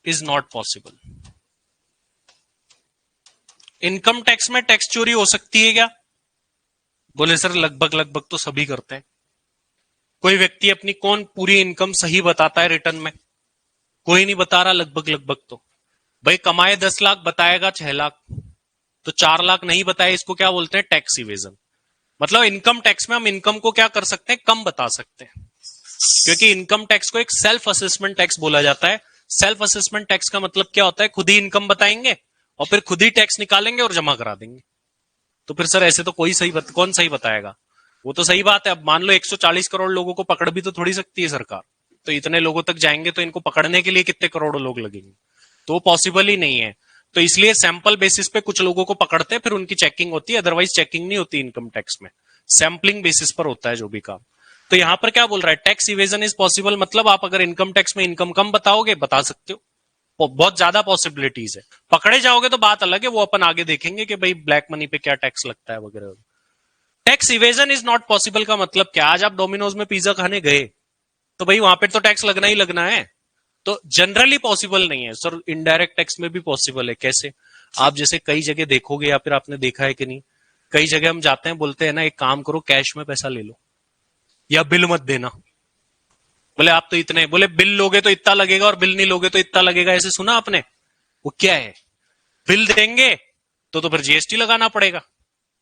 is not possible. Income tax में टैक्स चोरी हो सकती है क्या, बोले सर लगभग लगभग तो सभी करते हैं। कोई व्यक्ति अपनी कौन पूरी इनकम सही बताता है रिटर्न में, कोई नहीं बता रहा लगभग लगभग। तो भाई कमाए 10 लाख बताएगा 6 लाख, तो 4 लाख नहीं बताए, इसको क्या बोलते हैं, टैक्स इवेजन। मतलब इनकम टैक्स में हम इनकम को क्या कर सकते हैं, कम बता सकते हैं, क्योंकि इनकम टैक्स को एक सेल्फ असेसमेंट टैक्स बोला जाता है। सेल्फ असेसमेंट टैक्स का मतलब क्या होता है, खुद ही इनकम बताएंगे और फिर खुद ही टैक्स निकालेंगे और जमा करा देंगे। तो फिर सर ऐसे तो कोई कौन सही बताएगा, वो तो सही बात है। अब मान लो 140 करोड़ लोगों को पकड़ भी तो थोड़ी सकती है सरकार, तो इतने लोगों तक जाएंगे तो इनको पकड़ने के लिए कितने करोड़ों लोग लगेंगे, तो पॉसिबल ही नहीं है। तो इसलिए सैंपल बेसिस पे कुछ लोगों को पकड़ते हैं, फिर उनकी चेकिंग होती है, अदरवाइज चेकिंग नहीं होती इनकम टैक्स में, सैंपलिंग बेसिस पर होता है जो भी काम। तो यहां पर क्या बोल रहा है, टैक्स इवेजन इज पॉसिबल, मतलब आप अगर इनकम टैक्स में इनकम कम बताओगे, बता सकते हो, बहुत ज्यादा पॉसिबिलिटीज है। पकड़े जाओगे तो बात अलग है, वो अपन आगे देखेंगे कि भाई ब्लैक मनी पे क्या टैक्स लगता है वगैरह। Tax evasion is not possible का मतलब क्या, आज आप डोमिनोज में पिज्जा खाने गए तो भाई वहां पे तो टैक्स लगना ही लगना है, तो जनरली पॉसिबल नहीं है। सर इनडायरेक्ट टैक्स में भी पॉसिबल है, कैसे, आप जैसे कई जगह देखोगे या फिर आपने देखा है कि नहीं, कई जगह हम जाते हैं, बोलते हैं ना एक काम करो कैश में पैसा ले लो या बिल मत देना, बोले आप तो इतने, बोले बिल लोगे तो इतना लगेगा और बिल नहीं लोगे तो इतना लगेगा, ऐसे सुना आपने। वो क्या है, बिल देंगे तो फिर जीएसटी लगाना पड़ेगा,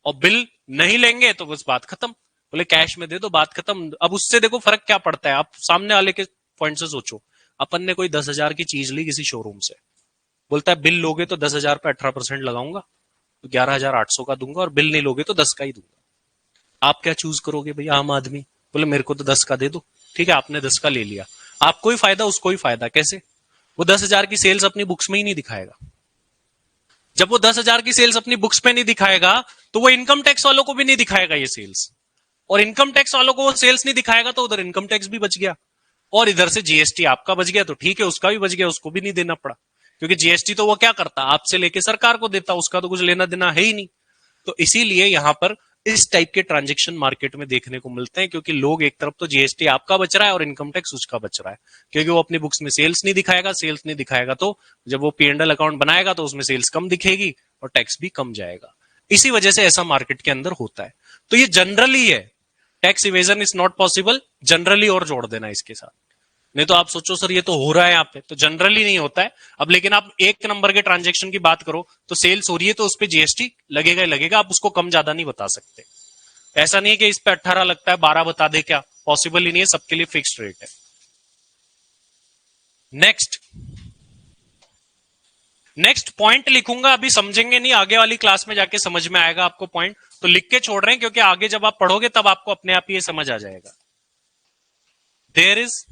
और बिल नहीं लेंगे तो बस बात खत्म, बोले कैश में दे दो बात खत्म। अब उससे देखो फर्क क्या पड़ता है, आप सामने वाले के पॉइंट से सोचो, अपन ने कोई 10,000 की चीज ली किसी शोरूम से, बोलता है बिल लोगे तो 10,000 पे 18% लगाऊंगा, तो 11,800 का दूंगा, और बिल नहीं लोगे तो 10 का ही दूंगा। आप क्या चूज करोगे भैया, आम आदमी, बोले मेरे को तो 10 का दे दो, ठीक है आपने 10 का ले लिया, आपको ही फायदा उसको ही फायदा, कैसे, वो 10,000 की सेल्स अपनी बुक्स में ही नहीं दिखाएगा, जब वो 10,000 की सेल्स अपनी बुक्स पे नहीं दिखाएगा तो वो इनकम टैक्स वालों को भी नहीं दिखाएगा ये सेल्स, और इनकम टैक्स वालों को वो सेल्स नहीं दिखाएगा तो उधर इनकम टैक्स भी बच गया, और इधर से जीएसटी आपका बच गया, तो ठीक है उसका भी बच गया, उसको भी नहीं देना पड़ा, क्योंकि जीएसटी तो वो क्या करता, आपसे लेके सरकार को देता, उसका तो कुछ लेना देना है ही नहीं। तो इसीलिए यहां पर इस टाइप के ट्रांजेक्शन मार्केट में देखने को मिलते हैं, क्योंकि लोग एक तरफ तो जीएसटी आपका बच रहा है और इनकम टैक्स उसका बच रहा है, क्योंकि वो अपनी बुक्स में सेल्स नहीं दिखाएगा, सेल्स नहीं दिखाएगा तो जब वो P&L अकाउंट बनाएगा तो उसमें सेल्स कम दिखेगी और टैक्स भी कम जाएगा। इसी वजह से ऐसा मार्केट के अंदर होता है। तो ये जनरली है, tax evasion is not possible, generally और जोड़ देना इसके साथ, नहीं तो आप सोचो सर ये तो हो रहा है यहाँ पे, तो जनरली नहीं होता है। अब लेकिन आप एक नंबर के ट्रांजेक्शन की बात करो तो सेल्स हो रही है तो उस पर जीएसटी लगेगा ही लगेगा, आप उसको कम ज्यादा नहीं बता सकते। ऐसा नहीं है कि इस पे 18 लगता है 12 बता दे, क्या पॉसिबल ही नहीं है, सबके लिए फिक्स्ड रेट है। नेक्स्ट पॉइंट लिखूंगा, अभी समझेंगे नहीं, आगे वाली क्लास में जाके समझ में आएगा आपको पॉइंट, तो लिख के छोड़ रहे हैं क्योंकि आगे जब आप पढ़ोगे तब आपको अपने आप ये समझ आ जाएगा। There is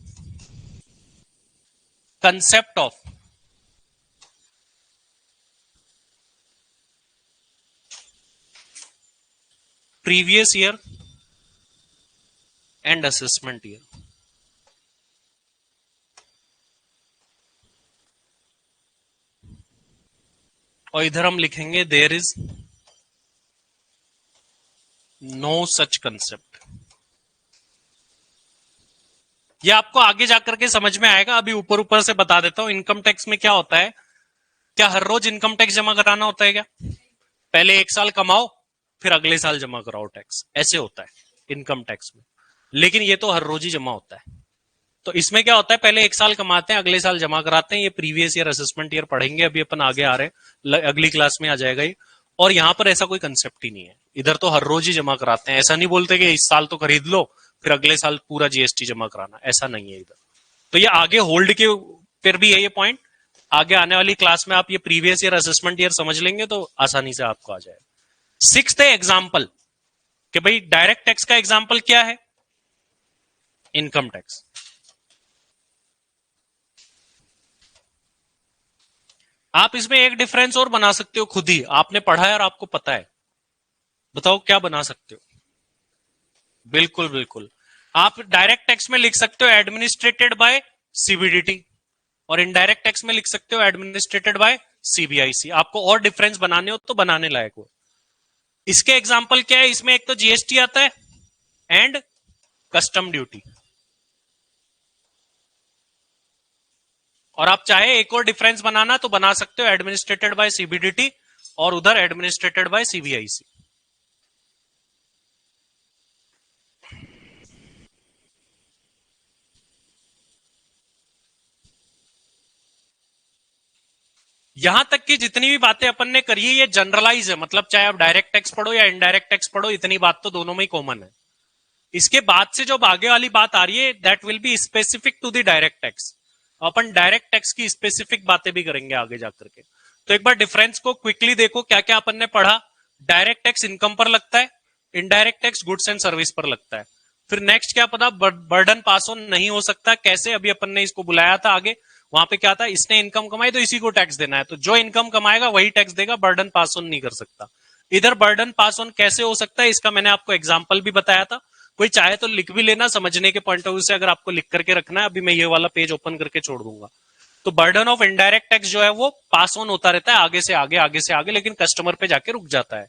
concept of previous year and assessment year. और इधर हम लिखेंगे there is no such concept. ये आपको आगे जाकर के समझ में आएगा, अभी ऊपर ऊपर से बता देता हूं। इनकम टैक्स में क्या होता है, क्या हर रोज इनकम टैक्स जमा कराना होता है क्या? पहले एक साल कमाओ फिर अगले साल जमा कराओ टैक्स, ऐसे होता है इनकम टैक्स में। लेकिन ये तो हर रोज ही जमा होता है। तो इसमें क्या होता है, पहले एक साल कमाते हैं अगले साल जमा कराते हैं। ये प्रीवियस ईयर असेसमेंट ईयर पढ़ेंगे, अभी अपन आगे आ रहे हैं, अगली क्लास में आ जाएगा ये। और यहां पर ऐसा कोई कंसेप्ट ही नहीं है, इधर तो हर रोज ही जमा कराते हैं। ऐसा नहीं बोलते कि इस साल तो खरीद लो फिर अगले साल पूरा जीएसटी जमा कराना, ऐसा नहीं है इधर। तो ये आगे होल्ड के फिर भी है ये पॉइंट, आगे आने वाली क्लास में आप ये प्रीवियस ईयर असेसमेंट ईयर समझ लेंगे तो आसानी से आपको आ जाएगा। सिक्स्थ है एग्जाम्पल, कि भाई डायरेक्ट टैक्स का एग्जाम्पल क्या है, इनकम टैक्स। आप इसमें एक डिफरेंस और बना सकते हो खुद ही, आपने पढ़ा है और आपको पता है, बताओ क्या बना सकते हो? बिल्कुल बिल्कुल, आप डायरेक्ट टैक्स में लिख सकते हो एडमिनिस्ट्रेटेड बाय सीबीडीटी, और इनडायरेक्ट टैक्स में लिख सकते हो एडमिनिस्ट्रेटेड बाय सीबीआईसी। आपको और डिफरेंस बनाने हो तो बनाने लायक हो। इसके एग्जाम्पल क्या है, इसमें एक तो जीएसटी आता है एंड कस्टम ड्यूटी, और आप चाहे एक और डिफरेंस बनाना तो बना सकते हो एडमिनिस्ट्रेटेड बाय सीबीडीटी और उधर एडमिनिस्ट्रेटेड बाय सीबीआईसी। यहां तक कि जितनी भी बातें अपन ने करी है ये जनरलाइज है, मतलब चाहे आप डायरेक्ट टैक्स पढ़ो या इनडायरेक्ट टैक्स पढ़ो, इतनी बात तो दोनों में ही कॉमन है। इसके बाद से जो आगे वाली बात आ रही है that will be specific to the direct tax. अपन डायरेक्ट टैक्स की स्पेसिफिक बातें भी करेंगे आगे जाकर के। तो एक बार डिफरेंस को क्विकली देखो, क्या क्या अपन ने पढ़ा। डायरेक्ट टैक्स इनकम पर लगता है, indirect tax goods and service पर लगता है। फिर नेक्स्ट क्या पता, बर्डन पास ऑन नहीं हो सकता, कैसे, अभी अपन ने इसको बुलाया था आगे, वहां पे क्या था, इसने इनकम कमाई तो इसी को टैक्स देना है, तो जो इनकम कमाएगा वही टैक्स देगा, बर्डन पास ऑन नहीं कर सकता। इधर बर्डन पास ऑन कैसे हो सकता है, इसका मैंने आपको एग्जाम्पल भी बताया था, कोई चाहे तो लिख भी लेना, समझने के पॉइंट ऑफ व्यू से अगर आपको लिख करके रखना है। अभी मैं ये वाला पेज ओपन करके छोड़ दूंगा। तो बर्डन ऑफ इनडायरेक्ट टैक्स जो है वो पास ऑन होता रहता है आगे से आगे आगे से आगे, लेकिन कस्टमर पे जाके रुक जाता है।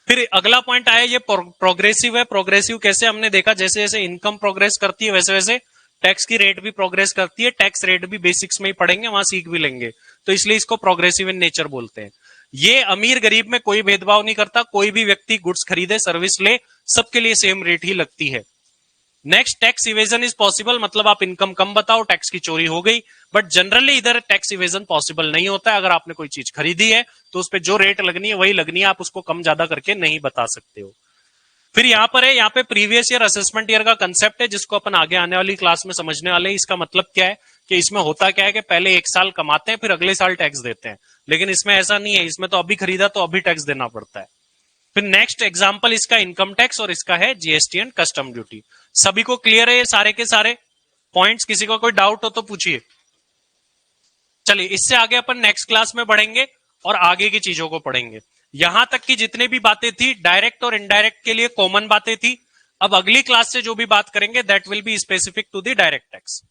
फिर अगला पॉइंट आया, ये प्रोग्रेसिव है। प्रोग्रेसिव कैसे, हमने देखा जैसे जैसे इनकम प्रोग्रेस करती है वैसे वैसे टैक्स की रेट भी प्रोग्रेस करती है। टैक्स रेट भी बेसिक्स में ही पढ़ेंगे, वहां सीख भी लेंगे, तो इसलिए इसको प्रोग्रेसिव इन नेचर बोलते हैं। ये अमीर गरीब में कोई भेदभाव नहीं करता, कोई भी व्यक्ति गुड्स खरीदे सर्विस ले सबके लिए सेम रेट ही लगती है। Next, tax evasion is possible, मतलब आप इनकम कम बताओ टैक्स की चोरी हो गई, बट जनरली इधर टैक्स इवेजन पॉसिबल नहीं होता है। अगर आपने कोई चीज खरीदी है तो उस पर जो रेट लगनी है वही लगनी है, आप उसको कम ज्यादा करके नहीं बता सकते हो। फिर यहां पर है, यहाँ पे प्रीवियस ईयर असेसमेंट ईयर का कंसेप्ट है जिसको अपन आगे आने वाली क्लास में समझने वाले हैं। इसका मतलब क्या है कि इसमें होता क्या है कि पहले एक साल कमाते हैं फिर अगले साल टैक्स देते हैं, लेकिन इसमें ऐसा नहीं है, इसमें तो अभी खरीदा तो अभी टैक्स देना पड़ता है। फिर नेक्स्ट एग्जाम्पल इसका इनकम टैक्स और इसका है जीएसटी एंड कस्टम ड्यूटी। सभी को क्लियर है ये सारे के सारे पॉइंट्स? किसी को कोई डाउट हो तो पूछिए। चलिए इससे आगे अपन नेक्स्ट क्लास में बढ़ेंगे। और आगे की चीजों को पढ़ेंगे। यहां तक की जितने भी बातें थी डायरेक्ट और इनडायरेक्ट के लिए कॉमन बातें थी। अब अगली क्लास से जो भी बात करेंगे that will be specific to the direct tax.